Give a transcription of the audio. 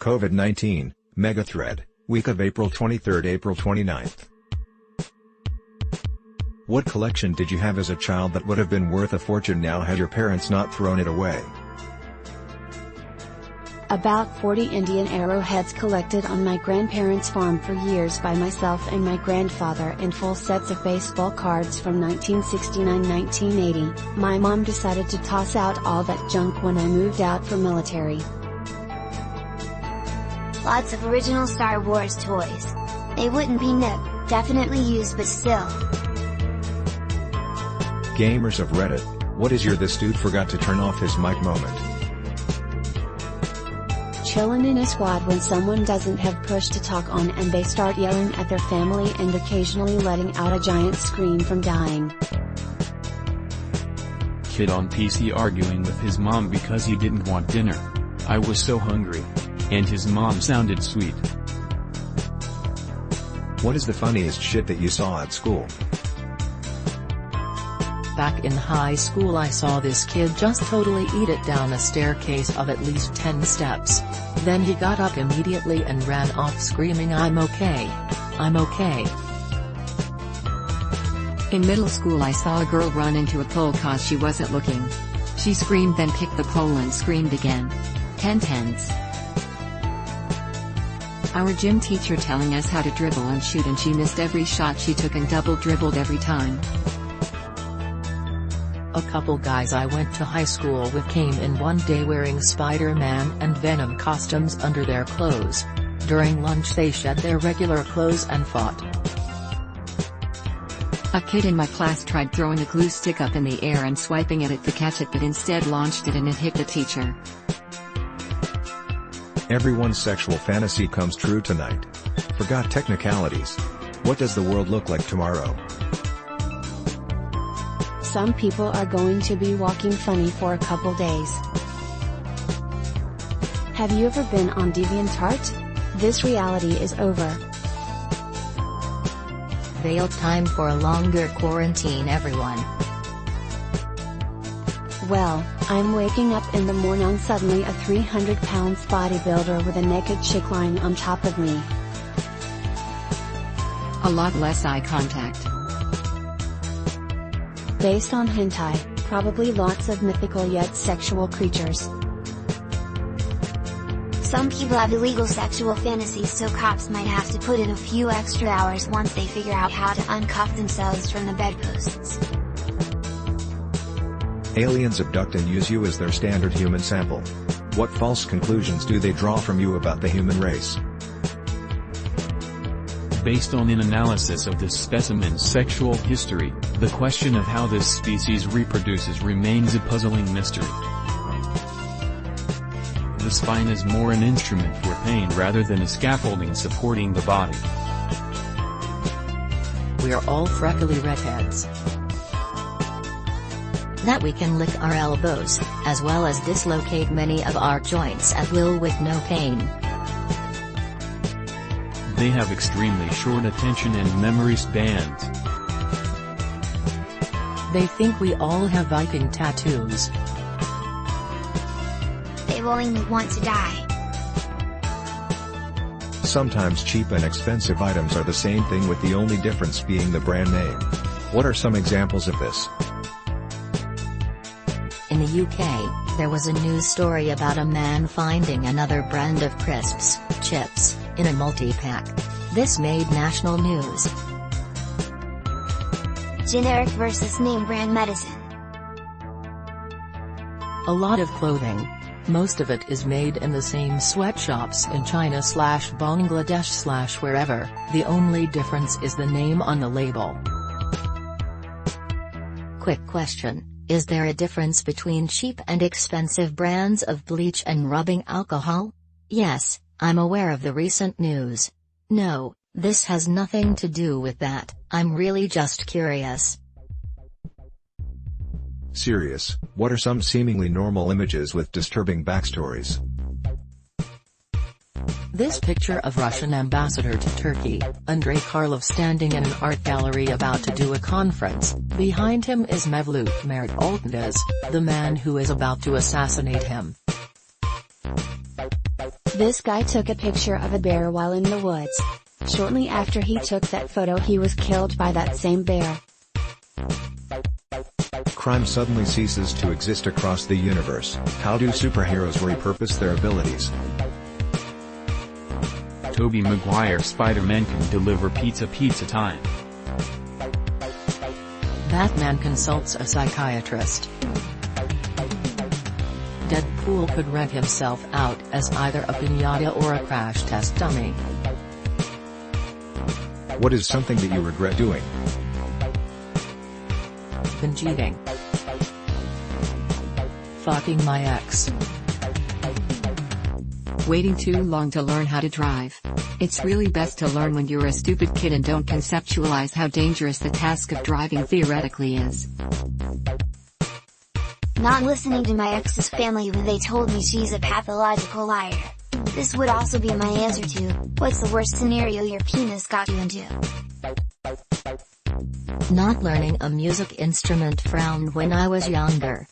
COVID-19, Megathread, week of April 23 – April 29. What collection did you have as a child that would have been worth a fortune now had your parents not thrown it away? About 40 Indian arrowheads collected on my grandparents' farm for years by myself and my grandfather, and full sets of baseball cards from 1969-1980. My mom decided to toss out all that junk when I moved out for military. Lots of original Star Wars toys. They wouldn't be new, definitely used, but still. Gamers of Reddit, what is your "this dude forgot to turn off his mic" moment? Chillin' in a squad when someone doesn't have push to talk on and they start yelling at their family and occasionally letting out a giant scream from dying. Kid on PC arguing with his mom because he didn't want dinner. I was so hungry. And his mom sounded sweet. What is the funniest shit that you saw at school? Back in high school I saw this kid just totally eat it down a staircase of at least 10 steps. Then he got up immediately and ran off screaming, "I'm okay. I'm okay." In middle school I saw a girl run into a pole cause she wasn't looking. She screamed, then kicked the pole and screamed again. 10 tens. Our gym teacher telling us how to dribble and shoot, and she missed every shot she took and double dribbled every time. A couple guys I went to high school with came in one day wearing Spider-Man and Venom costumes under their clothes. During lunch they shed their regular clothes and fought. A kid in my class tried throwing a glue stick up in the air and swiping at it to catch it, but instead launched it and it hit the teacher. Everyone's sexual fantasy comes true tonight. Forgot technicalities. What does the world look like tomorrow? Some people are going to be walking funny for a couple days. Have you ever been on DeviantArt? This reality is over. Veiled time for a longer quarantine, everyone. Well, I'm waking up in the morning suddenly a 300 pounds bodybuilder with a naked chick lying on top of me. A lot less eye contact. Based on hentai, probably lots of mythical yet sexual creatures. Some people have illegal sexual fantasies, so cops might have to put in a few extra hours once they figure out how to uncuff themselves from the bedposts. Aliens abduct and use you as their standard human sample. What false conclusions do they draw from you about the human race? Based on an analysis of this specimen's sexual history, the question of how this species reproduces remains a puzzling mystery. The spine is more an instrument for pain rather than a scaffolding supporting the body. We're all freckly redheads. That we can lick our elbows, as well as dislocate many of our joints at will with no pain. They have extremely short attention and memory spans. They think we all have Viking tattoos. They only want to die. Sometimes cheap and expensive items are the same thing, with the only difference being the brand name. What are some examples of this? In the UK, there was a news story about a man finding another brand of crisps, chips, in a multi-pack. This made national news. Generic versus name brand medicine. A lot of clothing. Most of it is made in the same sweatshops in China/Bangladesh/wherever, the only difference is the name on the label. Quick question. Is there a difference between cheap and expensive brands of bleach and rubbing alcohol? Yes, I'm aware of the recent news. No, this has nothing to do with that, I'm really just curious. Serious, what are some seemingly normal images with disturbing backstories? This picture of Russian ambassador to Turkey, Andrei Karlov, standing in an art gallery about to do a conference. Behind him is Mevlut Mert-Altınöz, the man who is about to assassinate him. This guy took a picture of a bear while in the woods. Shortly after he took that photo, he was killed by that same bear. Crime suddenly ceases to exist across the universe. How do superheroes repurpose their abilities? Tobey Maguire Spider-Man can deliver pizza time. Batman consults a psychiatrist. Deadpool could rent himself out as either a piñata or a crash test dummy. What is something that you regret doing? Binge eating. Fucking my ex. Waiting too long to learn how to drive. It's really best to learn when you're a stupid kid and don't conceptualize how dangerous the task of driving theoretically is. Not listening to my ex's family when they told me she's a pathological liar. This would also be my answer to, what's the worst scenario your penis got you into? Not learning a music instrument. Frowned when I was younger.